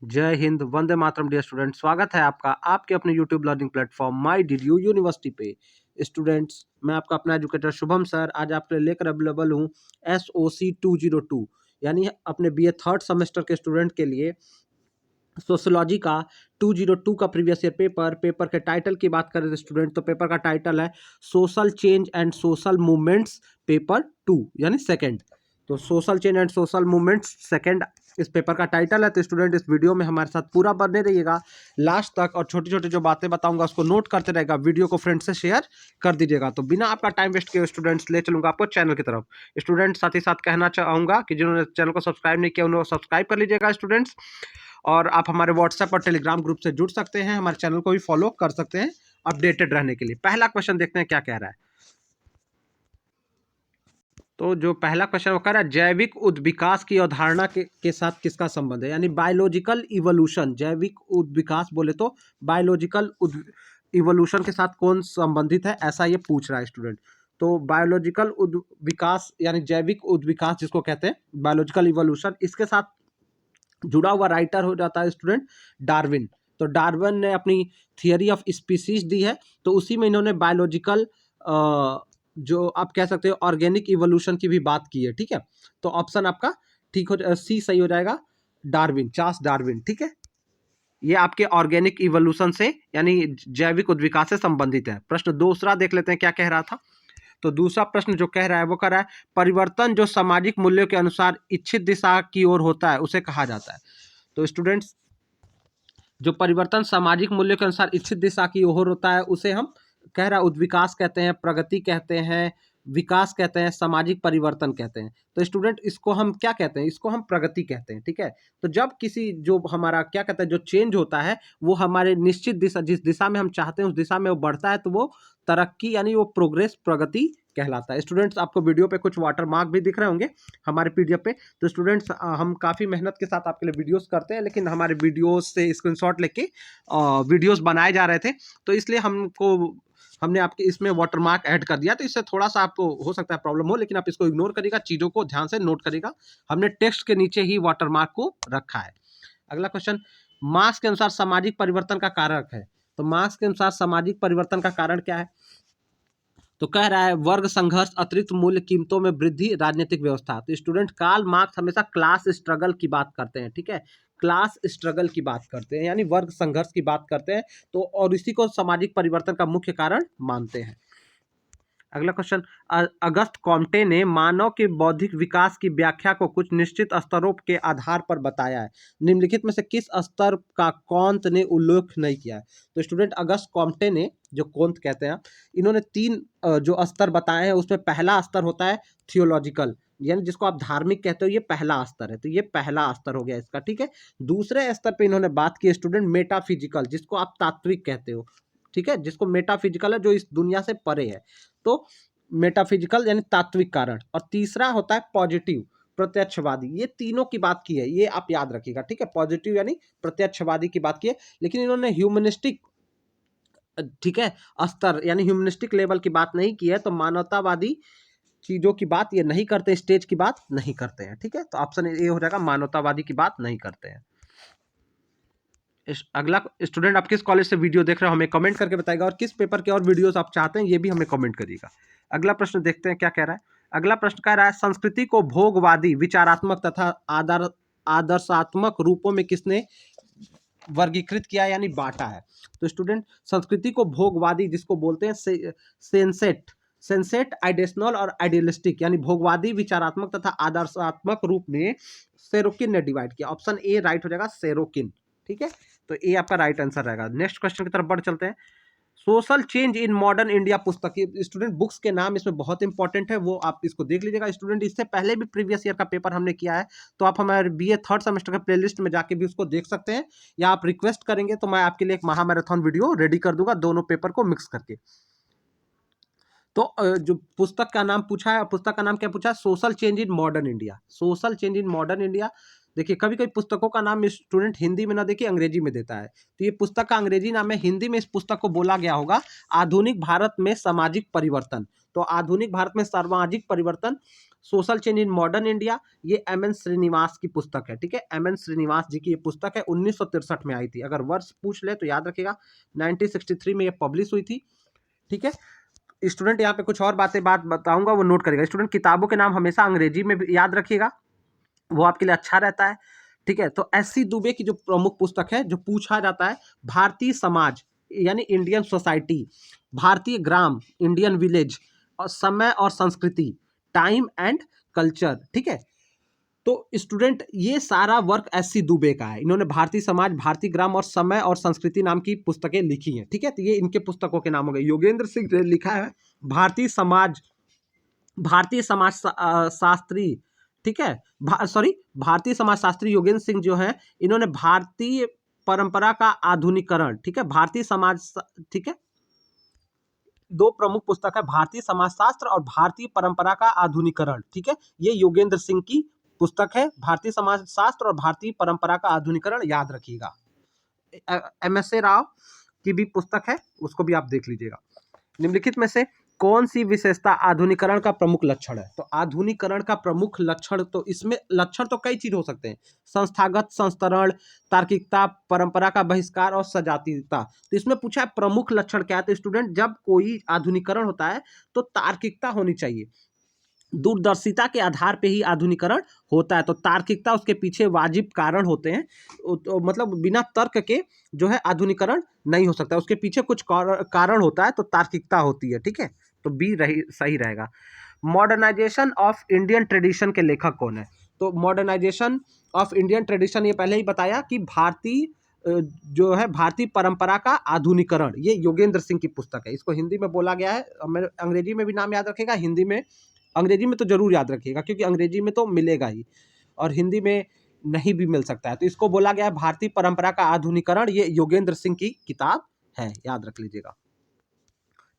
जय Hind, Vande Mataram dear student. स्वागत है आपका आपके अपने YouTube learning platform my did U university पे। स्टूडेंट्स, मैं आपका अपना एजुकेटर शुभम सर आज आपके लिए लेकर अवेलेबल हूँ SOC 202 यानी अपने BA थर्ड सेमेस्टर के स्टूडेंट के लिए सोशियोलॉजी का 202 का प्रीवियस ईयर पेपर के टाइटल की बात करें तो स्टूडेंट, तो पेपर का टाइटल है social change and social movements paper 2 यानी सेकंड। तो social change and social movements second इस पेपर का टाइटल है। तो स्टूडेंट इस वीडियो में हमारे साथ पूरा बने रहिएगा लास्ट तक, और छोटी छोटी जो बातें बताऊंगा उसको नोट करते रहेगा, वीडियो को फ्रेंड से शेयर कर दीजिएगा। तो बिना आपका टाइम वेस्ट किए स्टूडेंट्स ले चलूंगा आपको चैनल की तरफ। स्टूडेंट साथ ही साथ कहना चाहूंगा कि जिन्होंने चैनल को सब्सक्राइब नहीं किया उन्होंने सब्सक्राइब कर लीजिएगा स्टूडेंट्स, और आप हमारे व्हाट्सएप और टेलीग्राम ग्रुप से जुड़ सकते हैं, हमारे चैनल को भी फॉलो कर सकते हैं अपडेटेड रहने के लिए। पहला क्वेश्चन देखते हैं क्या कह रहा है। तो जो पहला क्वेश्चन वो कह रहा है जैविक उद्विकास की अवधारणा के साथ किसका संबंध है, यानी बायोलॉजिकल इवोल्यूशन। जैविक उद्विकास बोले तो बायोलॉजिकल इवोल्यूशन के साथ कौन संबंधित है, ऐसा ये पूछ रहा है स्टूडेंट। तो बायोलॉजिकल उद्विकास यानी जैविक उद्विकास जिसको कहते हैं बायोलॉजिकल इवोल्यूशन, इसके साथ जुड़ा हुआ राइटर हो जाता है स्टूडेंट डार्विन। तो डार्विन ने अपनी थियरी ऑफ स्पीसीज दी है, तो उसी में इन्होंने बायोलॉजिकल जो आप कह सकते हो ऑर्गेनिक इवोल्यूशन की भी बात की है। ठीक है, तो ऑप्शन आपका ठीक हो सी सही हो जाएगा, डार्विन, चार्ल्स डार्विन। ठीक है, ये आपके ऑर्गेनिक इवोल्यूशन से यानी जैविक उद्विकास से संबंधित है। प्रश्न दूसरा देख लेते हैं क्या कह रहा था। तो दूसरा प्रश्न जो कह रहा है वो कह रहा है परिवर्तन जो सामाजिक मूल्यों के अनुसार इच्छित दिशा की ओर होता है उसे कहा जाता है। तो स्टूडेंट्स, जो परिवर्तन सामाजिक मूल्यों के अनुसार इच्छित दिशा की ओर होता है उसे हम कह रहा है उद्विकास कहते हैं, प्रगति कहते हैं, विकास कहते हैं, सामाजिक परिवर्तन कहते हैं। तो स्टूडेंट इसको हम क्या कहते हैं, इसको हम प्रगति कहते हैं। ठीक है, तो जब किसी जो हमारा क्या कहते हैं जो चेंज होता है वो हमारे निश्चित दिशा, जिस दिशा में हम चाहते हैं उस दिशा में वो बढ़ता है, तो वो तरक्की यानी वो प्रोग्रेस, प्रगति कहलाता है। स्टूडेंट्स, आपको वीडियो पे कुछ वाटर मार्क भी दिख रहे होंगे हमारे PDF पे। तो स्टूडेंट्स, हम काफ़ी मेहनत के साथ आपके लिए वीडियोस करते हैं, लेकिन हमारे वीडियोस से स्क्रीनशॉट लेके वीडियोस बनाए जा रहे थे, तो इसलिए हमने आपके इसमें वाटर मार्क ऐड कर दिया। तो इससे थोड़ा सा आपको हो सकता है प्रॉब्लम हो, लेकिन आप इसको इग्नोर करिएगा, चीज़ों को ध्यान से नोट करिएगा। हमने टेक्स्ट के नीचे ही वाटर मार्क को रखा है। अगला क्वेश्चन, मार्क्स के अनुसार सामाजिक परिवर्तन का कारक है। तो मार्क्स के अनुसार सामाजिक परिवर्तन का कारण क्या है, तो कह रहा है वर्ग संघर्ष, अतिरिक्त मूल्य, कीमतों में वृद्धि, राजनीतिक व्यवस्था। तो स्टूडेंट, कार्ल मार्क्स हमेशा क्लास स्ट्रगल की बात करते हैं। ठीक है, क्लास स्ट्रगल की बात करते हैं यानी वर्ग संघर्ष की बात करते हैं, तो और इसी को सामाजिक परिवर्तन का मुख्य कारण मानते हैं। अगला क्वेश्चन, अगस्त कॉम्टे ने मानव के बौद्धिक विकास की व्याख्या को कुछ निश्चित स्तरों के आधार पर बताया है। निम्नलिखित में से किस स्तर का कॉन्ट ने उल्लेख नहीं किया है। तो स्टूडेंट, अगस्त कॉम्टे ने, जो कॉन्ट कहते हैं, इन्होंने 3 जो स्तर बताए हैं उसमें पहला स्तर होता है थियोलॉजिकल, यानी जिसको आप धार्मिक कहते हो, ये पहला स्तर है, तो ये पहला स्तर हो गया इसका। ठीक है, दूसरे स्तर पे इन्होंने बात की स्टूडेंट मेटाफिजिकल, जिसको आप तात्विक कहते हो। ठीक है, जिसको मेटाफिजिकल है, जो इस दुनिया से परे है, तो मेटाफिजिकल यानी तात्विक कारण। और तीसरा होता है पॉजिटिव, प्रत्यक्षवादी। ये तीनों की बात की है, ये आप याद रखिएगा। ठीक है, पॉजिटिव यानी प्रत्यक्षवादी की बात की है, लेकिन इन्होंने ह्यूमनिस्टिक, ठीक है, स्तर यानी ह्यूमनिस्टिक लेवल की बात नहीं की है। तो मानवतावादी चीजों की बात ये नहीं करते, स्टेज की बात नहीं करते हैं। ठीक है, तो ऑप्शन ए हो जाएगा, मानवतावादी की बात नहीं करते हैं। अगला स्टूडेंट, आप किस कॉलेज से वीडियो देख रहे हो हमें कमेंट करके बताएगा, और किस पेपर के और वीडियोस आप चाहते हैं ये भी हमें कमेंट करिएगा। अगला प्रश्न देखते हैं क्या कह रहा है। अगला प्रश्न कह रहा है संस्कृति को भोगवादी, विचारात्मक तथा आदर्शात्मक रूपों में किसने वर्गीकृत किया यानी बांटा है। तो स्टूडेंट, संस्कृति को भोगवादी जिसको बोलते हैं सेंसेट, आइडेशनल और आइडियलिस्टिक यानी भोगवादी, विचारात्मक तथा आदर्शात्मक रूप में सेरोकिन ने डिवाइड किया। ऑप्शन ए राइट हो जाएगा, सेरोकिन। ठीक है, तो ए आपका राइट आंसर रहेगा। नेक्स्ट क्वेश्चन की तरफ बढ़ चलते हैं। Social change in modern India पुस्तक, स्टूडेंट बुक्स के नाम इसमें बहुत इंपॉर्टेंट है, वो आप इसको देख लीजिएगा। स्टूडेंट, इससे पहले भी प्रीवियस ईयर का पेपर हमने किया है, तो आप हमारे BA थर्ड सेमेस्टर के प्लेलिस्ट में जाके भी उसको देख सकते हैं, या आप रिक्वेस्ट करेंगे तो मैं आपके लिए एक महामैराथन वीडियो रेडी कर दूंगा दोनों पेपर को मिक्स करके। तो जो पुस्तक का नाम पूछा है, पुस्तक का नाम क्या पूछा है, social change in modern India. Social change in modern India देखिए कभी कभी पुस्तकों का नाम स्टूडेंट हिंदी में ना देखिए अंग्रेजी में देता है, तो ये पुस्तक का अंग्रेजी नाम है, हिंदी में इस पुस्तक को बोला गया होगा आधुनिक भारत में सामाजिक परिवर्तन। तो आधुनिक भारत में सामाजिक परिवर्तन, social change in modern India, ये एम एन श्रीनिवास की पुस्तक है। ठीक है, एम एन श्रीनिवास जी की ये पुस्तक है, 1963 में आई थी। अगर वर्ष पूछ ले तो याद रखिएगा 1963 में ये पब्लिश हुई थी। ठीक है, स्टूडेंट यहाँ पे कुछ और बात बताऊंगा, वो नोट करेगा। स्टूडेंट किताबों के नाम हमेशा अंग्रेजी में भी याद रखिएगा, वो आपके लिए अच्छा रहता है। ठीक है, तो एस सी दुबे की जो प्रमुख पुस्तक है, जो पूछा जाता है, भारतीय समाज यानी इंडियन सोसाइटी, भारतीय ग्राम इंडियन विलेज, और समय और संस्कृति, टाइम एंड कल्चर। ठीक है, तो स्टूडेंट ये सारा वर्क एस सी दुबे का है। इन्होंने भारतीय समाज, भारतीय ग्राम और समय और संस्कृति नाम की पुस्तकें लिखी हैं। ठीक है, तो ये इनके पुस्तकों के नाम हो गए। योगेंद्र सिंह ने लिखा है भारतीय समाज, भारतीय समाज शास्त्री। ठीक है, भारतीय समाज शास्त्री योगेंद्र सिंह जो है, इन्होंने भारतीय परंपरा का आधुनिकरण। ठीक है, भारतीय समाज, ठीक है, दो प्रमुख पुस्तक है, भारतीय समाजशास्त्र और भारतीय परंपरा का आधुनिकरण। ठीक है, ये योगेंद्र सिंह की पुस्तक है, भारतीय समाजशास्त्र और भारतीय परंपरा का आधुनिकरण, याद रखिएगा। एम एस ए राव की भी पुस्तक है, उसको भी आप देख लीजिएगा। निम्नलिखित में से कौन सी विशेषता आधुनिकरण का प्रमुख लक्षण है? तो आधुनिकरण का प्रमुख लक्षण, तो इसमें लक्षण तो कई चीज हो सकते हैं, संस्थागत संस्तरण, तार्किकता, परंपरा का बहिष्कार और सजातीयता। तो इसमें पूछा है प्रमुख लक्षण क्या है, तो स्टूडेंट जब कोई आधुनिकरण होता है तो तार्किकता होनी चाहिए, दूरदर्शिता के आधार पे ही आधुनिकरण होता है। तो तार्किकता, उसके पीछे वाजिब कारण होते हैं, तो मतलब बिना तर्क के जो है आधुनिकरण नहीं हो सकता, उसके पीछे कुछ कारण होता है, तो तार्किकता होती है। ठीक है, तो बी सही रहेगा। मॉडर्नाइजेशन ऑफ इंडियन ट्रेडिशन के लेखक कौन है? तो मॉडर्नाइजेशन ऑफ इंडियन ट्रेडिशन, ये पहले ही बताया कि भारतीय जो है भारतीय परंपरा का आधुनिकरण, ये योगेंद्र सिंह की पुस्तक है। इसको हिंदी में बोला गया है, अंग्रेजी में भी नाम याद रखेगा, हिंदी में, अंग्रेजी में तो जरूर याद रखिएगा क्योंकि अंग्रेजी में तो मिलेगा ही और हिंदी में नहीं भी मिल सकता है। तो इसको बोला गया है भारतीय परंपरा का आधुनिकरण, ये योगेंद्र सिंह की किताब है, याद रख लीजिएगा।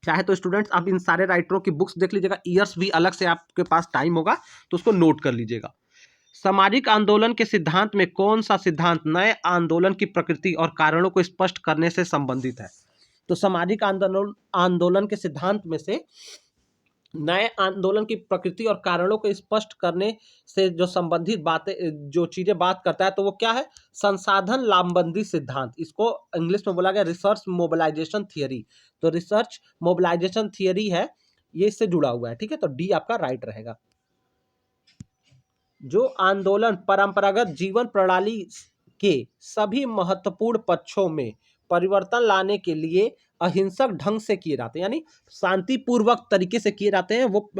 चाहे तो स्टूडेंट्स आप इन सारे राइटरों की बुक्स देख लीजिएगा, ईयर्स भी अलग से आपके पास टाइम होगा तो उसको नोट कर लीजिएगा। सामाजिक आंदोलन के सिद्धांत में कौन सा सिद्धांत नए आंदोलन की प्रकृति और कारणों को स्पष्ट करने से संबंधित है? तो सामाजिक आंदोलन के सिद्धांत में से नए आंदोलन की प्रकृति और कारणों को स्पष्ट करने से जो संबंधित बातें, जो चीजें बात करता है, तो वो क्या है? संसाधन लामबंदी सिद्धांत। इसको इंग्लिश में बोला गया रिसर्च मोबिलाइजेशन थियरी। तो रिसर्च मोबिलाइजेशन थियरी है, ये इससे जुड़ा हुआ है। ठीक है, तो डी आपका राइट रहेगा। जो आंदोलन परंपरागत जीवन प्रणाली के सभी महत्वपूर्ण पक्षों में परिवर्तन लाने के लिए अहिंसक ढंग से किए जाते हैं, यानी शांतिपूर्वक तरीके से किए जाते हैं, वो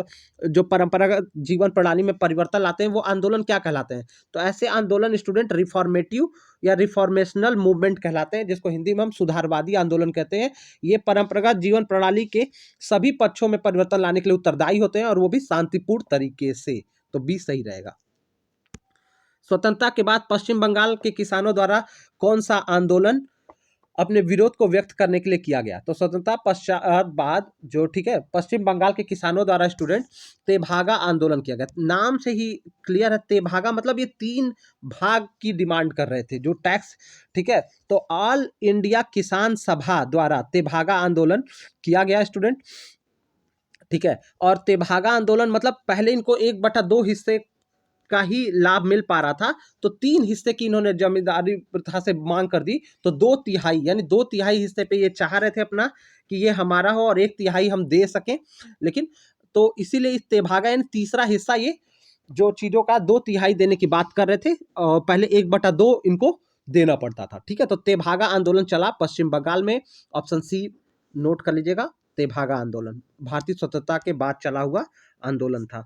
जो परंपरागत जीवन प्रणाली में परिवर्तन लाते हैं, वो आंदोलन क्या कहलाते हैं? तो ऐसे आंदोलन स्टूडेंट रिफॉर्मेटिव या रिफॉर्मेशनल मूवमेंट कहलाते हैं, जिसको हिंदी में हम सुधारवादी आंदोलन कहते हैं। ये परंपरागत जीवन प्रणाली के सभी पक्षों में परिवर्तन लाने के लिए उत्तरदायी होते हैं और वो भी शांतिपूर्ण तरीके से। तो बी सही रहेगा। स्वतंत्रता के बाद पश्चिम बंगाल के किसानों द्वारा कौन सा आंदोलन अपने विरोध को व्यक्त करने के लिए किया गया? तो स्वतंत्रता पश्चात बाद जो, ठीक है, पश्चिम बंगाल के किसानों द्वारा स्टूडेंट तेभागा आंदोलन किया गया। नाम से ही क्लियर है, तेभागा मतलब ये 3 भाग की डिमांड कर रहे थे, जो टैक्स। ठीक है, तो ऑल इंडिया किसान सभा द्वारा तेभागा आंदोलन किया गया स्टूडेंट। ठीक है, और तेभागा आंदोलन मतलब पहले इनको 1/2 हिस्से का ही लाभ मिल पा रहा था, तो 3 हिस्से की इन्होंने जमींदारी प्रथा से मांग कर दी, तो 2/3 यानी 2/3 हिस्से पे ये चाह रहे थे अपना कि ये हमारा हो और 1/3 हम दे सकें। लेकिन तो इसीलिए इस तेभागा यानी तीसरा हिस्सा, ये जो चीजों का 2/3 देने की बात कर रहे थे, और पहले 1/2 इनको देना पड़ता था। ठीक है, तो तेभागा आंदोलन चला पश्चिम बंगाल में, ऑप्शन सी नोट कर लीजिएगा। तेभागा आंदोलन भारतीय स्वतंत्रता के बाद चला हुआ आंदोलन था।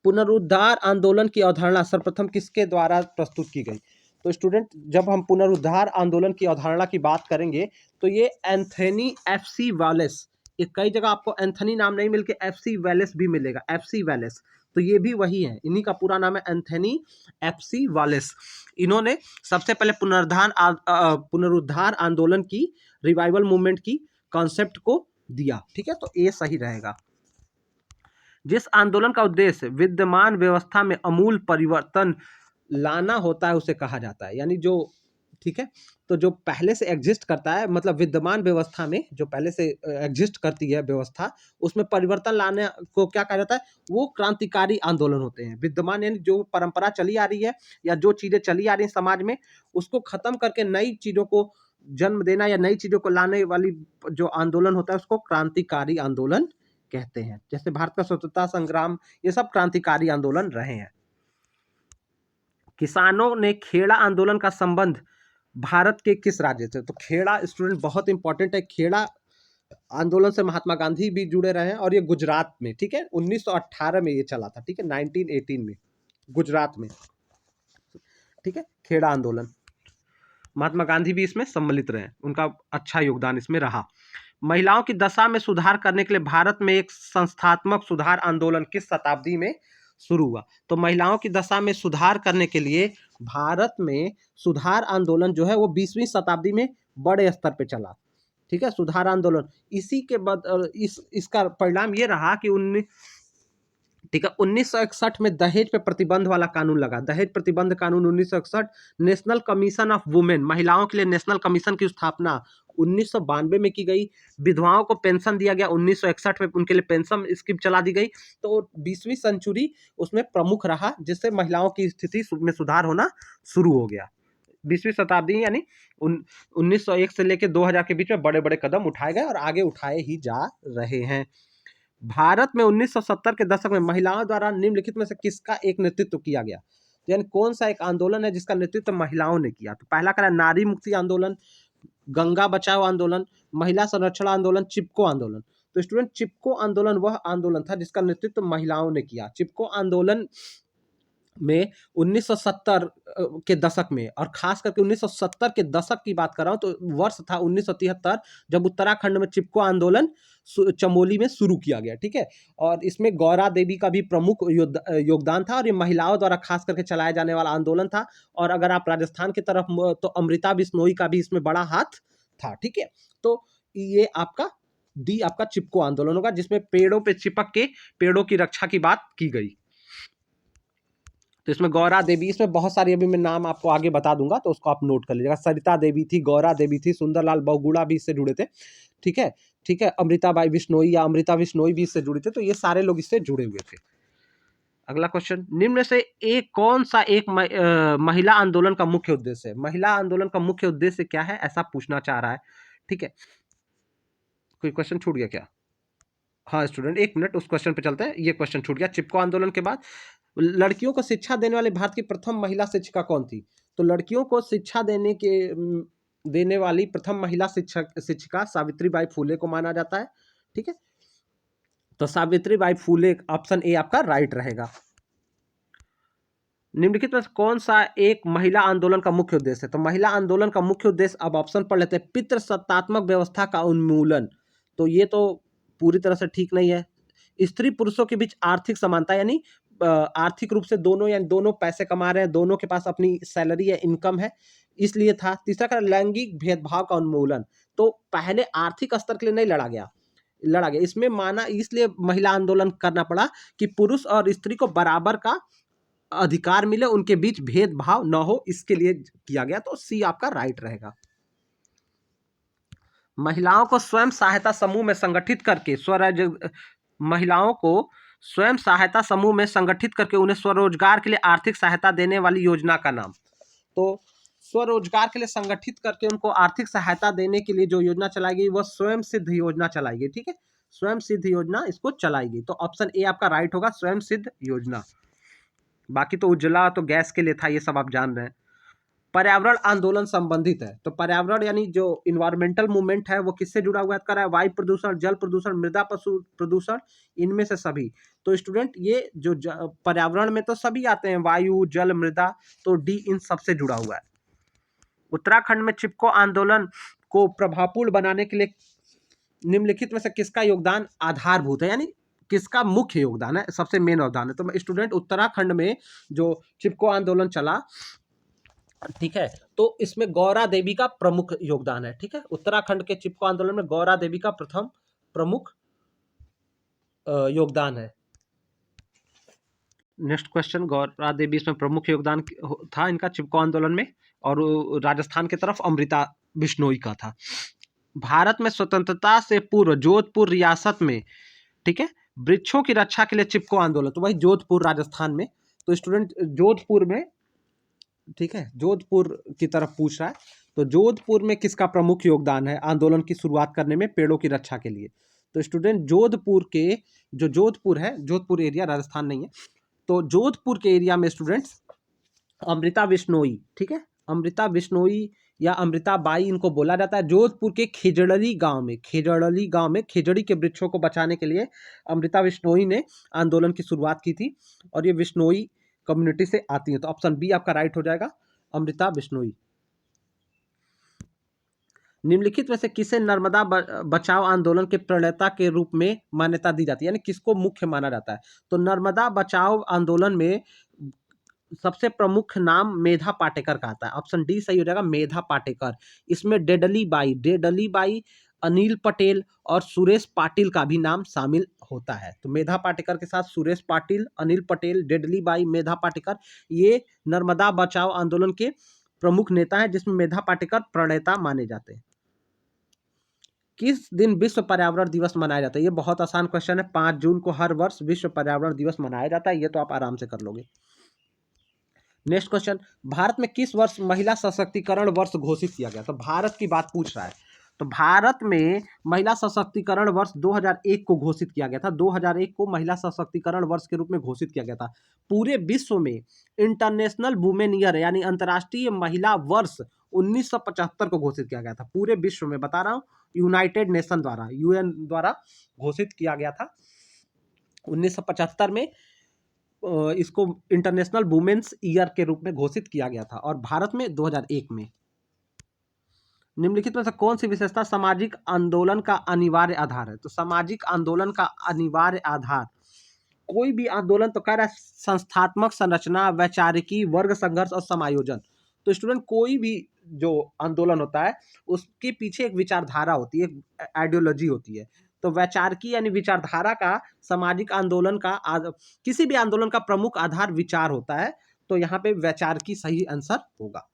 पुनरुद्धार आंदोलन की अवधारणा सर्वप्रथम किसके द्वारा प्रस्तुत की गई? तो स्टूडेंट जब हम पुनरुद्धार आंदोलन की अवधारणा की बात करेंगे तो ये एंथनी FC वेलेस, ये कई जगह आपको एंथनी नाम नहीं मिलके FC वेलेस भी मिलेगा, FC वेलेस, तो ये भी वही है, इन्हीं का पूरा नाम है एंथनी FC वेलेस। इन्होंने सबसे पहले पुनरुद्धार आंदोलन की, रिवाइवल मूवमेंट की कॉन्सेप्ट को दिया। ठीक है, तो ये सही रहेगा। जिस आंदोलन का उद्देश्य विद्यमान व्यवस्था में अमूल परिवर्तन लाना होता है उसे कहा जाता है, यानी जो, ठीक है, तो जो पहले से एग्जिस्ट करता है, मतलब विद्यमान व्यवस्था में जो पहले से एग्जिस्ट करती है व्यवस्था, उसमें परिवर्तन लाने को क्या कहा जाता है, वो क्रांतिकारी आंदोलन होते हैं। विद्यमान यानी जो परंपरा चली आ रही है या जो चीजें चली आ रही हैं समाज में, उसको खत्म करके नई चीजों को जन्म देना या नई चीजों को लाने वाली जो आंदोलन होता है उसको क्रांतिकारी आंदोलन कहते हैं। जैसे भारत का स्वतंत्रता संग्राम, ये सब क्रांतिकारी आंदोलन रहे हैं। किसानों ने खेड़ा आंदोलन का संबंध भारत के किस राज्य से? तो खेड़ा स्टूडेंट बहुत इंपॉर्टेंट है। खेड़ा आंदोलन से महात्मा गांधी भी जुड़े रहे हैं और ये गुजरात में, ठीक है, 1918 में ये चला था, ठीक है, 1918 में गुजरात में, ठीक है, खेड़ा आंदोलन। महात्मा गांधी भी इसमें सम्मिलित रहे, उनका अच्छा योगदान इसमें रहा। महिलाओं की दशा में सुधार करने के लिए भारत में एक संस्थात्मक सुधार आंदोलन किस शताब्दी में शुरू हुआ? तो महिलाओं की दशा में सुधार करने के लिए भारत में सुधार आंदोलन जो है वो 20वीं शताब्दी में बड़े स्तर पे चला, ठीक है, सुधार आंदोलन। इसी के बाद इसका परिणाम ये रहा कि 1961 में दहेज पे प्रतिबंध वाला कानून लगा। दहेज प्रतिबंध कानून 1961। नेशनल कमीशन ऑफ वुमेन, महिलाओं के लिए नेशनल कमीशन की स्थापना 1992 में की गई। विधवाओं को पेंशन दिया गया 1961 में, उनके लिए पेंशन स्कीम चला दी गई। तो 20वीं सेंचुरी उसमें प्रमुख रहा, जिससे महिलाओं की स्थिति में सुधार होना शुरू हो गया। 20वीं शताब्दी यानी 1901 से लेकर 2000 के बीच में बड़े बड़े कदम उठाए गए और आगे उठाए ही जा रहे हैं। भारत में 1970 के दशक में महिलाओं द्वारा निम्नलिखित में से किसका एक नेतृत्व किया गया? तो यानी कौन सा एक आंदोलन है जिसका नेतृत्व महिलाओं ने किया? तो पहला करा नारी मुक्ति आंदोलन, गंगा बचाओ आंदोलन, महिला संरक्षण आंदोलन, चिपको आंदोलन। तो स्टूडेंट, चिपको आंदोलन वह आंदोलन था जिसका नेतृत्व महिलाओं ने किया। चिपको आंदोलन में 1970 के दशक में, और खास करके 1970 के दशक की बात कर रहा हूं, तो वर्ष था 1973 जब उत्तराखंड में चिपको आंदोलन चमोली में शुरू किया गया, ठीक है। और इसमें गौरा देवी का भी प्रमुख योगदान था और ये महिलाओं द्वारा खास करके चलाया जाने वाला आंदोलन था। और अगर आप राजस्थान की तरफ तो अमृता बिश्नोई का भी इसमें बड़ा हाथ था, ठीक है। तो ये आपका आपका चिपको आंदोलन होगा, जिसमें पेड़ों पे चिपक के पेड़ों की रक्षा की बात की गई। तो इसमें गौरा देवी, इसमें बहुत सारी अभी मैं नाम आपको आगे बता दूंगा, तो उसको आप नोट कर लीजिएगा। सरिता देवी थी, गौरा देवी थी, सुंदरलाल बहुगुणा भी इससे जुड़े थे, ठीक है, ठीक है। अमृताबाई बिश्नोई या अमृता बिश्नोई भी इससे जुड़े थे। तो ये सारे लोग इससे जुड़े हुए थे। अगला क्वेश्चन, निम्न से एक कौन सा एक महिला आंदोलन का मुख्य उद्देश्य है? महिला आंदोलन का मुख्य उद्देश्य क्या है, ऐसा पूछना चाह रहा है, ठीक है। कोई क्वेश्चन छूट गया क्या? हाँ स्टूडेंट, एक मिनट, उस क्वेश्चन पे चलते हैं। ये क्वेश्चन छूट गया। चिपको आंदोलन के बाद लड़कियों को शिक्षा देने वाले भारत की प्रथम महिला शिक्षिका कौन थी? तो लड़कियों को शिक्षा देने वाली प्रथम महिला शिक्षिका सावित्रीबाई फुले को माना जाता है, ठीक है। तो सावित्रीबाई फुले, ऑप्शन ए आपका राइट रहेगा। निम्नलिखित में कौन सा एक महिला आंदोलन का मुख्य उद्देश्य है? तो महिला आंदोलन का मुख्य उद्देश्य, अब ऑप्शन पढ़ लेते हैं। पितृसत्तात्मक व्यवस्था का उन्मूलन। तो ये तो पूरी तरह से ठीक नहीं है। स्त्री पुरुषों के बीच आर्थिक समानता, यानी आर्थिक रूप से दोनों, यानी दोनों पैसे कमा रहे हैं, दोनों के पास अपनी सैलरी या इनकम है, इसलिए था। तीसरा का लैंगिक भेदभाव का उन्मूलन। तो पहले आर्थिक स्तर के लिए नहीं लड़ा गया, इसमें माना इसलिए महिला आंदोलन करना पड़ा कि पुरुष और स्त्री को बराबर का अधिकार मिले, उनके बीच भेदभाव न हो, इसके लिए किया गया। तो सी आपका राइट रहेगा। महिलाओं को स्वयं सहायता समूह में संगठित करके महिलाओं को स्वयं सहायता समूह में संगठित करके उन्हें स्वरोजगार के लिए आर्थिक सहायता देने वाली योजना का नाम? तो स्वरोजगार के लिए संगठित करके उनको आर्थिक सहायता देने के लिए जो योजना चलाई गई वह स्वयं सिद्ध योजना चलाई गई, ठीक है। स्वयं सिद्ध योजना इसको चलाई गई। तो ऑप्शन ए आपका राइट होगा, स्वयं सिद्ध योजना। बाकी तो उज्ज्वला तो गैस के लिए था, ये सब आप जान रहे हैं। पर्यावरण आंदोलन संबंधित है। तो पर्यावरण यानी जो इन्वायरमेंटल मूवमेंट है वो किससे जुड़ा हुआ है? वायु प्रदूषण, जल प्रदूषण, मृदा पशु प्रदूषण, इनमें से सभी। तो स्टूडेंट, ये जो पर्यावरण में तो सभी आते हैं, वायु, जल, मृदा, तो डी इन सबसे जुड़ा हुआ है। उत्तराखंड में चिपको आंदोलन को प्रभावपूर्ण बनाने के लिए निम्नलिखित में से किसका योगदान आधारभूत है, यानी किसका मुख्य योगदान है, सबसे मेन योगदान है? तो स्टूडेंट, उत्तराखंड में जो चिपको आंदोलन चला, ठीक है, तो इसमें गौरा देवी का प्रमुख योगदान है, ठीक है। उत्तराखंड के चिपको आंदोलन में गौरा देवी का प्रथम प्रमुख योगदान है। नेक्स्ट क्वेश्चन, गौरा देवी इसमें प्रमुख योगदान था इनका चिपको आंदोलन में, और राजस्थान की तरफ अमृता बिश्नोई का था। भारत में स्वतंत्रता से पूर्व जोधपुर रियासत में, ठीक है, वृक्षों की रक्षा के लिए चिपको आंदोलन, तो वही जोधपुर राजस्थान में। तो स्टूडेंट जोधपुर में, ठीक है, जोधपुर की तरफ पूछ रहा है, तो जोधपुर में किसका प्रमुख योगदान है आंदोलन की शुरुआत करने में पेड़ों की रक्षा के लिए? तो स्टूडेंट जोधपुर के, जो जोधपुर है, जोधपुर एरिया राजस्थान नहीं है, तो जोधपुर के एरिया में स्टूडेंट्स अमृता बिश्नोई, ठीक है, अमृता बिश्नोई या अमृता बाई इनको बोला जाता है। जोधपुर के खेजड़ली गांव में, खेजड़ली गांव में खेजड़ी के वृक्षों को बचाने के लिए अमृता बिश्नोई ने आंदोलन की शुरुआत की थी, और ये बिश्नोई कम्युनिटी से आती है। तो ऑप्शन बी आपका राइट हो जाएगा, अमृता बिश्नोई। निम्नलिखित में से किसे नर्मदा बचाओ आंदोलन के प्रणेता के रूप में मान्यता दी जाती है, यानी किसको मुख्य माना जाता है? तो नर्मदा बचाओ आंदोलन में सबसे प्रमुख नाम मेधा पाटेकर का आता है। ऑप्शन डी सही हो जाएगा, मेधा पाटेकर। इसमें डेडली बाई, अनिल पटेल और सुरेश पाटिल का भी नाम शामिल होता है। तो मेधा पाटेकर के साथ सुरेश पाटिल, अनिल पटेल, डेडली बाई, मेधा पाटेकर, ये नर्मदा बचाओ आंदोलन के प्रमुख नेता हैं, जिसमें मेधा पाटेकर प्रणेता माने जाते हैं। किस दिन विश्व पर्यावरण दिवस मनाया जाता है? ये बहुत आसान क्वेश्चन है। 5 जून को हर वर्ष विश्व पर्यावरण दिवस मनाया जाता है, ये तो आप आराम से कर लोगे। नेक्स्ट क्वेश्चन, भारत में किस वर्ष महिला सशक्तिकरण वर्ष घोषित किया गया? तो भारत की बात पूछ रहा है, तो भारत में महिला सशक्तिकरण वर्ष 2001 को घोषित किया गया था। 2001 को महिला सशक्तिकरण वर्ष के रूप में घोषित किया गया था। पूरे विश्व में इंटरनेशनल वुमेन ईयर यानी अंतर्राष्ट्रीय महिला वर्ष 1975 को घोषित किया गया था। पूरे विश्व में बता रहा हूँ, यूनाइटेड नेशन द्वारा, यूएन द्वारा घोषित किया गया था 1975 में। इसको इंटरनेशनल वुमेन्स ईयर के रूप में घोषित किया गया था, और भारत में 2001 में। निम्नलिखित में से कौन सी विशेषता सामाजिक आंदोलन का अनिवार्य आधार है? तो सामाजिक आंदोलन का अनिवार्य आधार, कोई भी आंदोलन तो कह रहा है संस्थात्मक संरचना, वैचारिकी, वर्ग संघर्ष और समायोजन। तो स्टूडेंट कोई भी जो आंदोलन होता है उसके पीछे एक विचारधारा होती है, एक आइडियोलॉजी होती है। तो वैचारिकी यानी विचारधारा का, सामाजिक आंदोलन का, किसी भी आंदोलन का प्रमुख आधार विचार होता है। तो यहाँ पे वैचारिकी सही आंसर होगा।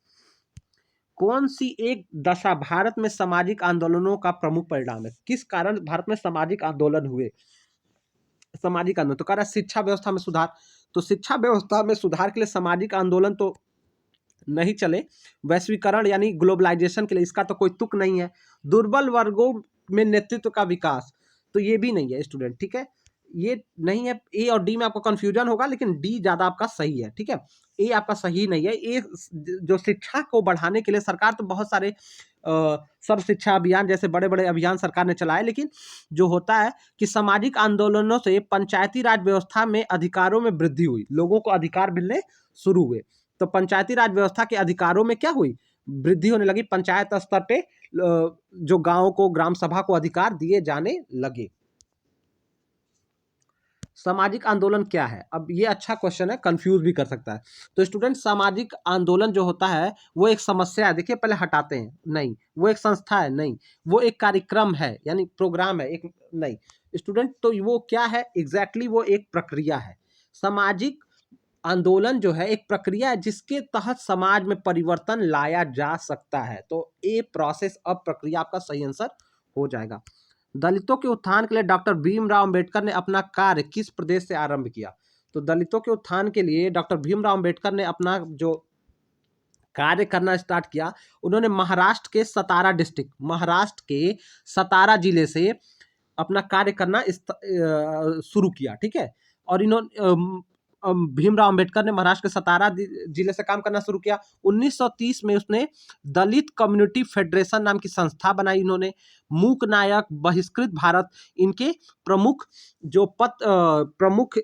कौन सी एक दशा भारत में सामाजिक आंदोलनों का प्रमुख परिणाम है? किस कारण भारत में सामाजिक आंदोलन हुए? सामाजिक आंदोलन तो कह रहा है शिक्षा व्यवस्था में सुधार। तो शिक्षा व्यवस्था में सुधार के लिए सामाजिक आंदोलन तो नहीं चले। वैश्वीकरण यानी ग्लोबलाइजेशन के लिए इसका तो कोई तुक नहीं है। दुर्बल वर्गों में नेतृत्व का विकास, तो ये भी नहीं है स्टूडेंट, ठीक है, ये नहीं है। ए और डी में आपको कंफ्यूजन होगा, लेकिन डी ज्यादा आपका सही है, ठीक है। ए आपका सही नहीं है। ए जो शिक्षा को बढ़ाने के लिए सरकार तो बहुत सारे सर्व शिक्षा अभियान जैसे बड़े बड़े अभियान सरकार ने चलाए, लेकिन जो होता है कि सामाजिक आंदोलनों से पंचायती राज व्यवस्था में अधिकारों में वृद्धि हुई, लोगों को अधिकार मिलने शुरू हुए। तो पंचायती राज व्यवस्था के अधिकारों में क्या हुई? वृद्धि होने लगी। पंचायत स्तर पे जो गांव को, ग्राम सभा को अधिकार दिए जाने लगे। सामाजिक आंदोलन क्या है? अब ये अच्छा क्वेश्चन है, कंफ्यूज भी कर सकता है। तो स्टूडेंट सामाजिक आंदोलन जो होता है वो एक समस्या है, देखिए पहले हटाते हैं, नहीं। वो एक संस्था है, नहीं। वो एक कार्यक्रम है यानी प्रोग्राम है, एक नहीं। स्टूडेंट तो वो क्या है एग्जैक्टली? वो एक प्रक्रिया है। सामाजिक आंदोलन जो है एक प्रक्रिया है जिसके तहत समाज में परिवर्तन लाया जा सकता है। तो ए प्रोसेस, अब प्रक्रिया आपका सही आंसर हो जाएगा। दलितों के उत्थान के लिए डॉक्टर भीमराव अंबेडकर ने अपना कार्य किस प्रदेश से आरंभ किया? तो दलितों के उत्थान के लिए डॉक्टर भीमराव अंबेडकर ने अपना जो कार्य करना स्टार्ट किया, उन्होंने महाराष्ट्र के सतारा डिस्ट्रिक्ट, महाराष्ट्र के सतारा जिले से अपना कार्य करना शुरू किया, ठीक है। और इन्होंने भीमराव अंबेडकर ने महाराष्ट्र के सतारा जिले से काम करना शुरू किया। 1930 में उसने दलित कम्युनिटी फेडरेशन नाम की संस्था बनाई। इन्होंने मूक नायक, बहिष्कृत भारत, इनके प्रमुख जो प्रमुख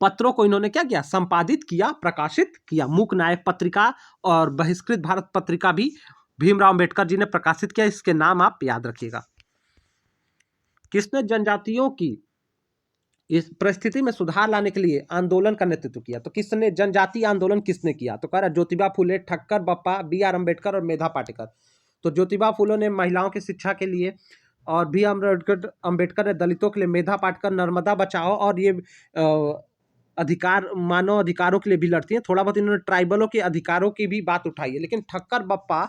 पत्रों को इन्होंने क्या किया? संपादित किया, प्रकाशित किया। मूक नायक पत्रिका और बहिष्कृत भारत पत्रिका भी भीमराव अंबेडकर जी ने प्रकाशित किया। इसके नाम आप याद रखिएगा। किसने जनजातियों की इस परिस्थिति में सुधार लाने के लिए आंदोलन का नेतृत्व किया? तो किसने जनजातीय आंदोलन किसने किया? तो कह रहा ज्योतिबा फुले, ठक्कर बप्पा, बी.आर. अम्बेडकर और मेधा पाटेकर। तो ज्योतिबा फुले ने महिलाओं की शिक्षा के लिए, और बी.आर. अम्बेडकर ने दलितों के लिए, मेधा पाटेकर नर्मदा बचाओ और ये अधिकार, मानव अधिकारों के लिए भी लड़ती हैं। थोड़ा बहुत इन्होंने ट्राइबलों के अधिकारों की भी बात उठाई है। लेकिन ठक्कर बप्पा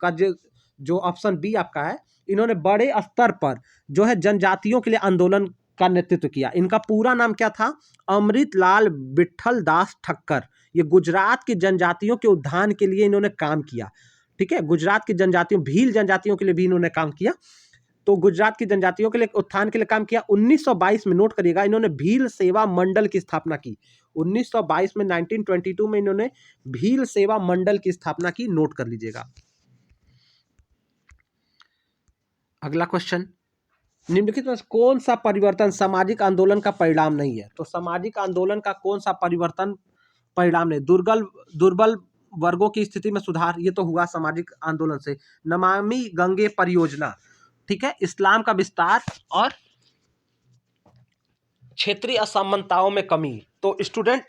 का जो ऑप्शन बी आपका है, इन्होंने बड़े स्तर पर जो है जनजातियों के लिए आंदोलन का नेतृत्व किया। इनका पूरा नाम क्या था? अमृतलाल विट्ठल दास ठक्कर। ये गुजरात की जनजातियों के उत्थान के लिए इन्होंने काम किया। ठीक है, गुजरात की जनजातियों, भील जनजातियों के लिए भी इन्होंने काम किया। तो गुजरात की जनजातियों के लिए उत्थान के लिए काम किया। 1922 में, नोट करिएगा, इन्होंने भील सेवा मंडल की स्थापना की। 1922 में, 1922 में इन्होंने भील सेवा मंडल की स्थापना की। नोट कर लीजिएगा। अगला क्वेश्चन, निम्नलिखित में कौन सा परिवर्तन सामाजिक आंदोलन का परिणाम नहीं है? तो सामाजिक आंदोलन का कौन सा परिवर्तन परिणाम नहीं? दुर्बल वर्गों की स्थिति में सुधार, ये तो हुआ सामाजिक आंदोलन से। नमामि गंगे परियोजना, ठीक है, इस्लाम का विस्तार और क्षेत्रीय असमानताओं में कमी। तो स्टूडेंट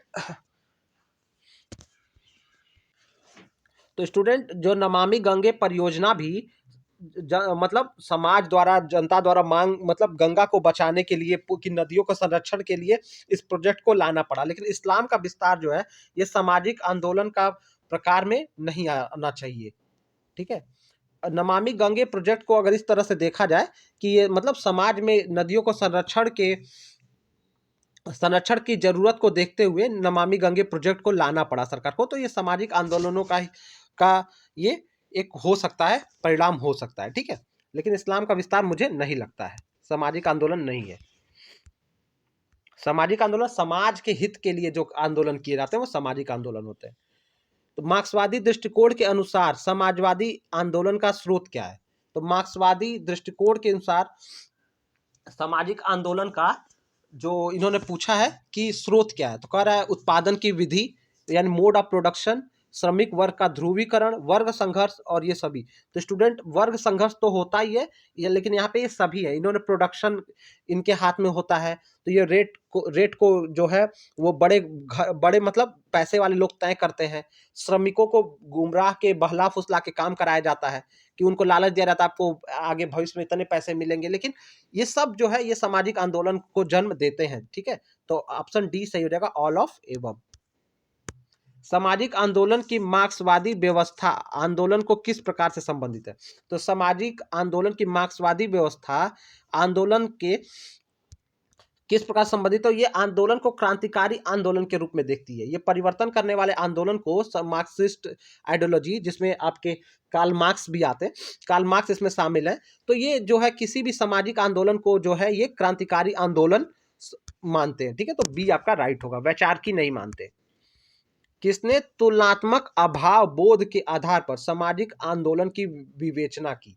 जो नमामि गंगे परियोजना भी मतलब समाज द्वारा, जनता द्वारा मांग, मतलब गंगा को बचाने के लिए, कि नदियों का संरक्षण के लिए इस प्रोजेक्ट को लाना पड़ा। लेकिन इस्लाम का विस्तार जो है, ये सामाजिक आंदोलन का प्रकार में नहीं आना चाहिए। ठीक है, नमामि गंगे प्रोजेक्ट को अगर इस तरह से देखा जाए कि ये मतलब समाज में नदियों को संरक्षण की जरूरत को देखते हुए नमामि गंगे प्रोजेक्ट को लाना पड़ा सरकार को, तो ये सामाजिक आंदोलनों का ये एक हो सकता है, परिणाम हो सकता है। ठीक है, लेकिन इस्लाम का विस्तार मुझे नहीं लगता है, सामाजिक आंदोलन नहीं है। सामाजिक आंदोलन समाज के हित के लिए जो आंदोलन किए जाते हैं वो सामाजिक आंदोलन होते हैं। तो मार्क्सवादी दृष्टिकोण के अनुसार समाजवादी आंदोलन का स्रोत क्या है? तो मार्क्सवादी दृष्टिकोण के अनुसार सामाजिक आंदोलन का जो इन्होंने पूछा है कि स्रोत क्या है, तो कह रहा है उत्पादन की विधि, यानी मोड ऑफ प्रोडक्शन, श्रमिक वर्ग का ध्रुवीकरण, वर्ग संघर्ष और ये सभी। तो स्टूडेंट, वर्ग संघर्ष तो होता ही है ये, लेकिन यहाँ पे ये सभी है। इन्होंने प्रोडक्शन इनके हाथ में होता है, तो ये रेट को जो है वो बड़े मतलब पैसे वाले लोग तय करते हैं। श्रमिकों को गुमराह के, बहला फुसला के काम कराया जाता है, कि उनको लालच दिया जाता है आपको आगे भविष्य में इतने पैसे मिलेंगे। लेकिन ये सब जो है ये सामाजिक आंदोलन को जन्म देते हैं। ठीक है, तो ऑप्शन डी सही हो जाएगा, ऑल ऑफ एबव। सामाजिक आंदोलन की मार्क्सवादी व्यवस्था आंदोलन को किस प्रकार से संबंधित है? तो सामाजिक आंदोलन की मार्क्सवादी व्यवस्था आंदोलन के किस प्रकार संबंधित है? ये आंदोलन को क्रांतिकारी आंदोलन के रूप में देखती है। ये परिवर्तन करने वाले आंदोलन को मार्क्सिस्ट आइडियोलॉजी, जिसमें आपके कार्ल मार्क्स भी आते हैं, कार्ल मार्क्स इसमें शामिल है। तो ये जो है किसी भी सामाजिक आंदोलन को जो है ये क्रांतिकारी आंदोलन मानते हैं। ठीक है, तो बी आपका राइट होगा, वैचारिकी नहीं मानते। किसने तुलनात्मक अभाव बोध के आधार पर सामाजिक आंदोलन की विवेचना की?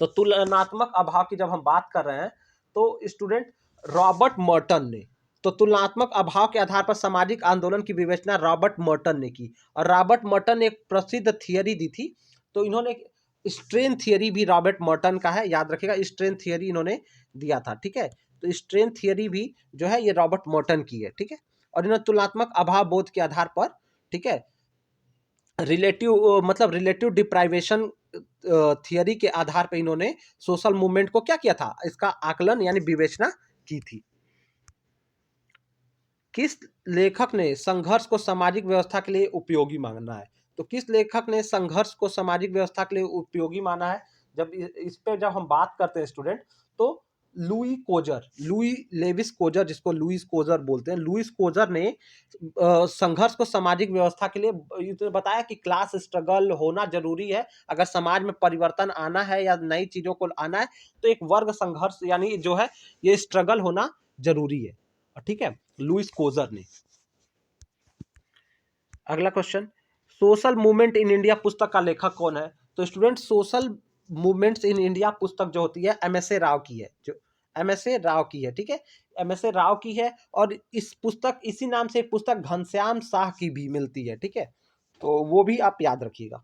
तो तुलनात्मक अभाव की जब हम बात कर रहे हैं तो स्टूडेंट रॉबर्ट मर्टन ने, तो तुलनात्मक अभाव के आधार पर सामाजिक आंदोलन की विवेचना रॉबर्ट मर्टन ने की। और रॉबर्ट मर्टन ने एक प्रसिद्ध थियरी दी थी, तो इन्होंने स्ट्रेन थियरी भी रॉबर्ट मर्टन का है, याद रखिएगा, स्ट्रेन थियरी इन्होंने दिया था। ठीक है, तो स्ट्रेन थियरी भी जो है ये रॉबर्ट मर्टन की है। ठीक है, और इन्होंने तुलनात्मक अभाव बोध के आधार पर, ठीक है, रिलेटिव डिप्राइवेशन थियरी के आधार पर इन्होंने सोशल मूवमेंट को क्या किया था, इसका आकलन यानी विवेचना की थी। किस लेखक ने संघर्ष को सामाजिक व्यवस्था के लिए उपयोगी माना है? तो किस लेखक ने संघर्ष को सामाजिक व्यवस्था के लिए उपयोगी माना है? जब इस पे जब हम बात करते हैं स्टूडेंट, तो लुई लेविस कोजर, जिसको लुईस कोजर बोलते हैं, लुईस कोजर ने संघर्ष को सामाजिक व्यवस्था के लिए बताया कि क्लास स्ट्रगल होना जरूरी है। अगर समाज में परिवर्तन आना है या नई चीजों को आना है तो एक वर्ग संघर्ष यानी जो है ये स्ट्रगल होना जरूरी है। ठीक है, लुईस कोजर ने। अगला question, social movement in India पुस्तक का लेखक कौन है? तो student, social movements in India पुस्तक जो होती है एमएसए राव की है, जो एमएसए राव की है। ठीक है, एमएसए राव की है, और इस पुस्तक, इसी नाम से एक पुस्तक घनश्याम शाह की भी मिलती है। ठीक है, तो वो भी आप याद रखिएगा।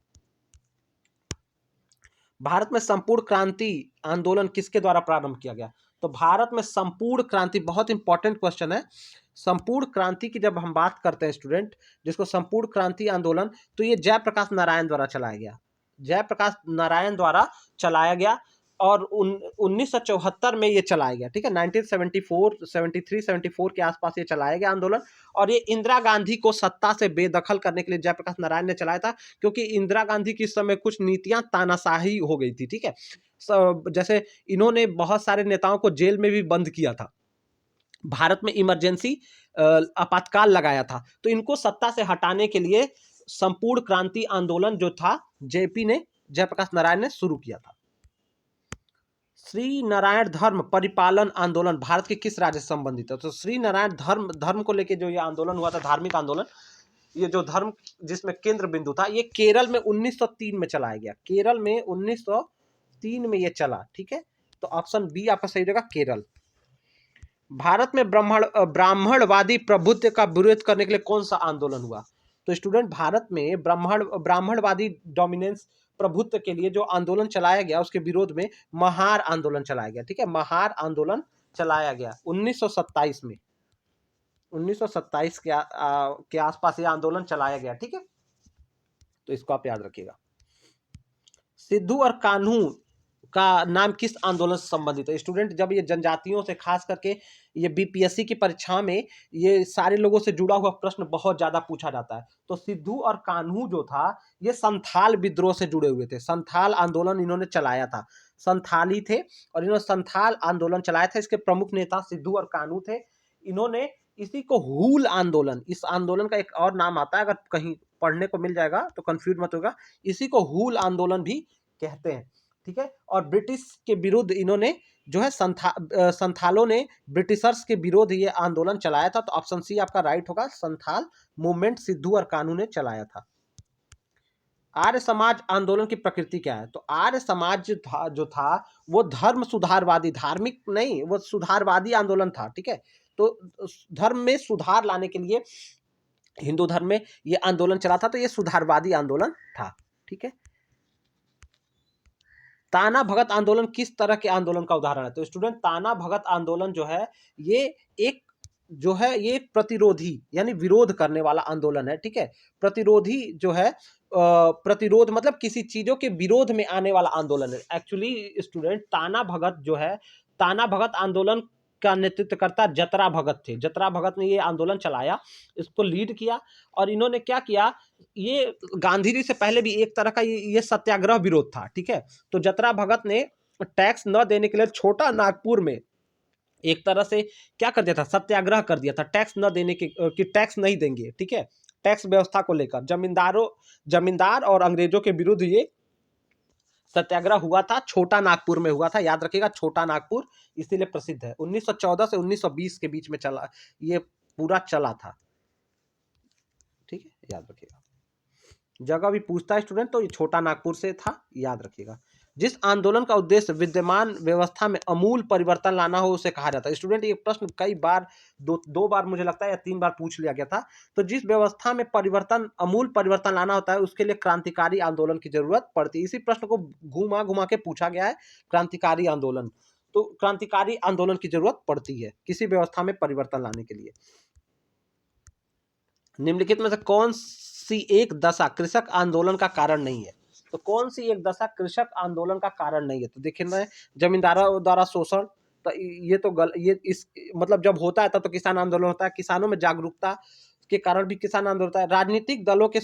भारत में संपूर्ण क्रांति आंदोलन किसके द्वारा प्रारंभ किया गया? तो भारत में संपूर्ण क्रांति, बहुत इंपॉर्टेंट क्वेश्चन है। संपूर्ण क्रांति की जब हम बात करते हैं स्टूडेंट, जिसको संपूर्ण क्रांति आंदोलन, तो ये जयप्रकाश नारायण द्वारा चलाया गया, जयप्रकाश नारायण द्वारा चलाया गया। और 1974 में ये चलाया गया, ठीक है। 1974, 73, 74 के आसपास ये चलाया गया आंदोलन। और ये इंदिरा गांधी को सत्ता से बेदखल करने के लिए जयप्रकाश नारायण ने चलाया था, क्योंकि इंदिरा गांधी की इस समय कुछ नीतियां तानाशाही हो गई थी, ठीक है। जैसे इन्होंने बहुत सारे नेताओं को जेल में भी बंद किया था, भारत में इमरजेंसी आपातकाल लगाया था। तो इनको सत्ता से हटाने के लिए संपूर्ण क्रांति आंदोलन जो था जेपी ने, जयप्रकाश नारायण ने शुरू किया था। श्री नारायण धर्म परिपालन आंदोलन भारत के किस राज्य से संबंधित है? तो श्री नारायण धर्म को लेकर जो ये आंदोलन हुआ था, धार्मिक आंदोलन, ये जो धर्म जिसमें केंद्र बिंदु था, ये केरल में 1903 में चलाया गया। केरल में 1903 में ये चला, ठीक है। तो ऑप्शन बी आपका सही रहेगा, केरल। भारत में ब्राह्मणवादी प्रभुत्व का विरोध करने के लिए कौन सा आंदोलन हुआ? तो स्टूडेंट, भारत में ब्राह्मणवादी डोमिनेंस प्रभुत्व के लिए जो आंदोलन चलाया गया, उसके विरोध में महार आंदोलन चलाया गया, ठीक है। महार आंदोलन चलाया गया 1927 में, 1927 के आसपास ये आंदोलन चलाया गया, ठीक है। तो इसको आप याद रखिएगा। सिद्धू और कान्हू का नाम किस आंदोलन से संबंधित है? स्टूडेंट, जब ये जनजातियों से, खास करके ये बीपीएससी की परीक्षा में ये सारे लोगों से जुड़ा हुआ प्रश्न बहुत ज्यादा पूछा जाता है। तो सिद्धू और कान्हू जो था, ये संथाल विद्रोह से जुड़े हुए थे। संथाल आंदोलन इन्होंने चलाया था, संथाली थे और इन्होंने संथाल आंदोलन चलाया था। इसके प्रमुख नेता सिद्धू और कान्हू थे। इन्होंने इसी को हूल आंदोलन, इस आंदोलन का एक और नाम आता है, अगर कहीं पढ़ने को मिल जाएगा तो कंफ्यूज मत होगा, इसी को हूल आंदोलन भी कहते हैं, ठीक है। और ब्रिटिश के विरुद्ध इन्होंने जो है संथालों ने ब्रिटिशर्स के विरोध ये आंदोलन चलाया था। तो ऑप्शन सी आपका राइट होगा, संथाल मूवमेंट सिद्धू और कान्हू ने चलाया था। आर्य समाज आंदोलन की प्रकृति क्या है? तो आर्य समाज जो था वो धर्म सुधारवादी, धार्मिक नहीं, वो सुधारवादी आंदोलन था, ठीक है। तो धर्म में सुधार लाने के लिए हिंदू धर्म में ये आंदोलन चला था, तो ये सुधारवादी आंदोलन था, ठीक है। ताना भगत आंदोलन किस तरह के आंदोलन का उदाहरण है? तो स्टूडेंट, ताना भगत आंदोलन जो है ये एक जो है ये प्रतिरोधी यानी विरोध करने वाला आंदोलन है, ठीक है। प्रतिरोधी जो है प्रतिरोध मतलब किसी चीजों के विरोध में आने वाला आंदोलन है। एक्चुअली स्टूडेंट, ताना भगत जो है, ताना भगत आंदोलन का नेतृत्वकर्ता जतरा भगत थे। जतरा भगत ने ये आंदोलन चलाया, इसको लीड किया। और इन्होंने क्या किया, ये गांधी जी से पहले भी एक तरह का ये सत्याग्रह विरोध था, ठीक है। तो जतरा भगत ने टैक्स न देने के लिए छोटा नागपुर में एक तरह से क्या कर दिया था, सत्याग्रह कर दिया था, टैक्स न देने के, कि टैक्स नहीं देंगे, ठीक है। टैक्स व्यवस्था को लेकर जमींदार और अंग्रेजों के विरुद्ध ये सत्याग्रह हुआ था, छोटा नागपुर में हुआ था, याद रखिएगा, छोटा नागपुर इसीलिए प्रसिद्ध है। 1914 से 1920 के बीच में चला, ये पूरा चला था, ठीक है, याद रखिएगा। जगह भी पूछता है स्टूडेंट, तो ये छोटा नागपुर से था, याद रखिएगा। जिस आंदोलन का उद्देश्य विद्यमान व्यवस्था में अमूल परिवर्तन लाना हो उसे कहा जाता है। स्टूडेंट, ये प्रश्न कई बार, दो बार मुझे लगता है या 3 बार पूछ लिया गया था। तो जिस व्यवस्था में अमूल परिवर्तन लाना होता है, उसके लिए क्रांतिकारी आंदोलन की जरूरत पड़ती है। इसी प्रश्न को घुमा घुमा के पूछा गया है, क्रांतिकारी आंदोलन। तो क्रांतिकारी आंदोलन की जरूरत पड़ती है किसी व्यवस्था में परिवर्तन लाने के लिए। निम्नलिखित में से कौन सी एक दशा कृषक आंदोलन का कारण नहीं है? तो कौन सी एक दशा कृषक आंदोलन का कारण नहीं है? तो देखिए ना, जमींदारों द्वारा शोषण, तो ये तो ये इस मतलब जब होता है तब तो किसान आंदोलन होता है। किसानों में जागरूकता के कारण भी किसान आंदोलन होता है। राजनीतिक दलों के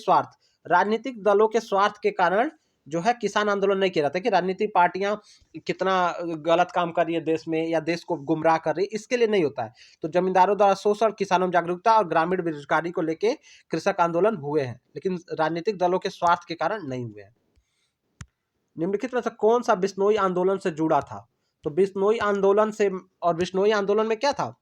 स्वार्थ के कारण जो है किसान आंदोलन नहीं किया जाता कि राजनीतिक पार्टियां कितना गलत काम कर रही है देश में या देश को गुमराह कर रही है, इसके लिए नहीं होता है। तो जमींदारों द्वारा शोषण, किसानों में जागरूकता और ग्रामीण बेरोजगारी को लेकर कृषक आंदोलन हुए हैं, लेकिन राजनीतिक दलों के स्वार्थ के कारण नहीं हुए हैं। निम्नलिखित में से कौन सा बिश्नोई आंदोलन से जुड़ा था? तो बिश्नोई आंदोलन से, और बिश्नोई आंदोलन में क्या था,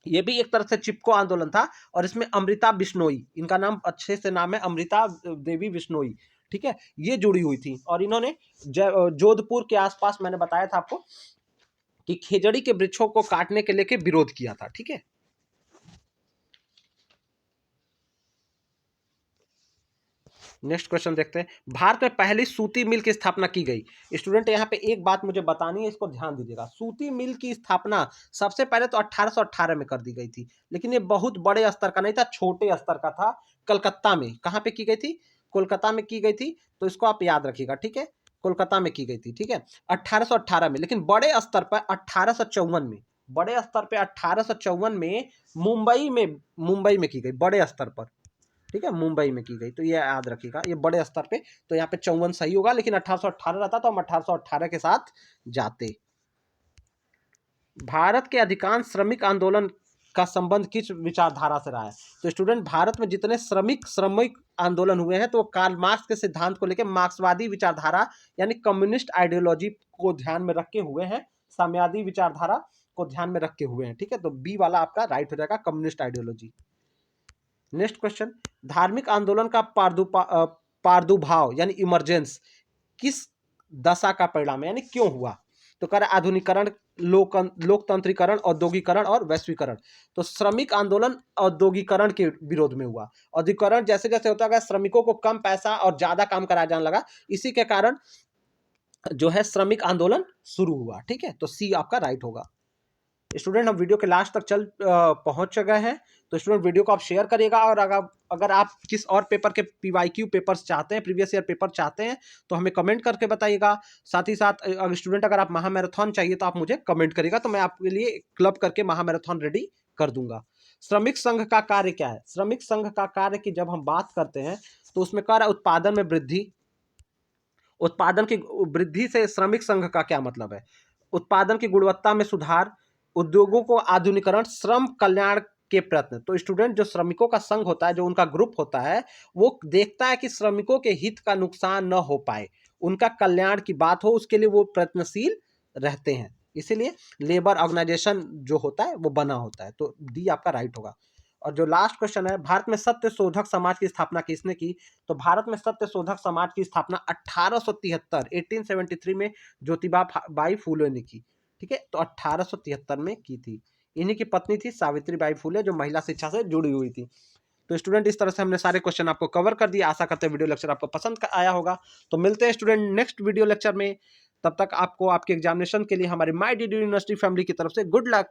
ये भी एक तरह से चिपको आंदोलन था। और इसमें अमृता बिश्नोई, इनका नाम अच्छे से नाम है अमृता देवी बिश्नोई, ठीक है, ये जुड़ी हुई थी। और इन्होंने जोधपुर के आसपास, मैंने बताया था आपको कि खेजड़ी के वृक्षों को काटने के लेके विरोध किया था, ठीक है। नेक्स्ट क्वेश्चन देखते हैं। भारत में पहली सूती मिल की स्थापना की गई। स्टूडेंट, यहाँ पे एक बात मुझे बतानी है, इसको ध्यान दीजिएगा। सूती मिल की स्थापना सबसे पहले तो 1818 में कर दी गई थी, लेकिन ये बहुत बड़े स्तर का नहीं था, छोटे स्तर का था। कलकत्ता में, कहाँ पे की गई थी? कोलकाता में की गई थी। तो इसको आप याद रखिएगा, ठीक है। कोलकाता में की गई थी, ठीक है, 1818 में। लेकिन बड़े स्तर पर 1854 में, बड़े स्तर पे 1854 में मुंबई में की गई, बड़े स्तर पर, ठीक है, मुंबई में की गई। तो ये याद रखिएगा, ये बड़े स्तर पे, तो यहाँ पे 54 सही होगा, लेकिन 1818 रहता तो हम 1818 के साथ जाते। भारत के अधिकांश श्रमिक आंदोलन का संबंध किस विचारधारा से रहा है? तो स्टूडेंट, भारत में जितने श्रमिक आंदोलन हुए हैं तो कार्ल मार्क्स के सिद्धांत को लेकर मार्क्सवादी विचारधारा यानी कम्युनिस्ट आइडियोलॉजी को ध्यान में रख के हुए हैं, साम्यवादी विचारधारा को ध्यान में रख के हुए हैं, ठीक है। तो बी वाला आपका राइट हो जाएगा, कम्युनिस्ट आइडियोलॉजी। नेक्स्ट क्वेश्चन, धार्मिक आंदोलन का प्रादुर्भाव यानी इमरजेंस किस दशा का परिणाम है, यानी क्यों हुआ? तो कह रहा है आधुनिकीकरण, लोकतंत्रीकरण, औद्योगिकरण और वैश्वीकरण। तो श्रमिक आंदोलन औद्योगिकरण के विरोध में हुआ। औद्योगिकरण जैसे जैसे होता गया, श्रमिकों को कम पैसा और ज्यादा काम कराया जाने लगा, इसी के कारण जो है श्रमिक आंदोलन शुरू हुआ, ठीक है। तो सी आपका राइट होगा। स्टूडेंट, हम वीडियो के लास्ट तक पहुंच गए हैं, तो स्टूडेंट वीडियो को आप शेयर करिएगा, और अगर आप किस और पेपर के PYQ पेपर्स चाहते हैं, प्रीवियस ईयर पेपर चाहते हैं, तो हमें कमेंट करके बताइएगा। साथ ही साथ स्टूडेंट, अगर आप महामैराथन चाहिए तो आप मुझे कमेंट करिएगा, तो मैं आपके लिए क्लब करके महामैराथन रेडी कर दूंगा। श्रमिक संघ का कार्य क्या है? श्रमिक संघ का कार्य की जब हम बात करते हैं तो उसमें क्या है, उत्पादन में वृद्धि। उत्पादन की वृद्धि से श्रमिक संघ का क्या मतलब है? उत्पादन की गुणवत्ता में सुधार, उद्योगों को आधुनिकीकरण, श्रम कल्याण के प्रयत्न। तो स्टूडेंट, जो श्रमिकों का संघ होता है, जो उनका ग्रुप होता है, वो देखता है कि श्रमिकों के हित का नुकसान न हो पाए, उनका कल्याण की बात हो, उसके लिए वो प्रयत्नशील रहते हैं। इसीलिए लेबर ऑर्गेनाइजेशन जो होता है वो बना होता है। तो डी आपका राइट होगा। और जो लास्ट क्वेश्चन है, भारत में सत्य शोधक समाज की स्थापना किसने की? तो भारत में सत्य शोधक समाज की स्थापना 1873 में ज्योतिबा बाई फूले ने की, ठीक है। तो 1873 में की थी। इन्हीं की पत्नी थी सावित्री बाई फूले, जो महिला शिक्षा से जुड़ी हुई थी। तो स्टूडेंट, इस तरह से हमने सारे क्वेश्चन आपको कवर कर दिए। आशा करते हैं वीडियो लेक्चर आपको पसंद आया होगा। तो मिलते हैं स्टूडेंट नेक्स्ट वीडियो लेक्चर में। तब तक आपको आपके एग्जामिनेशन के लिए हमारे माय डी यूनिवर्सिटी फैमिली की तरफ से गुड लक।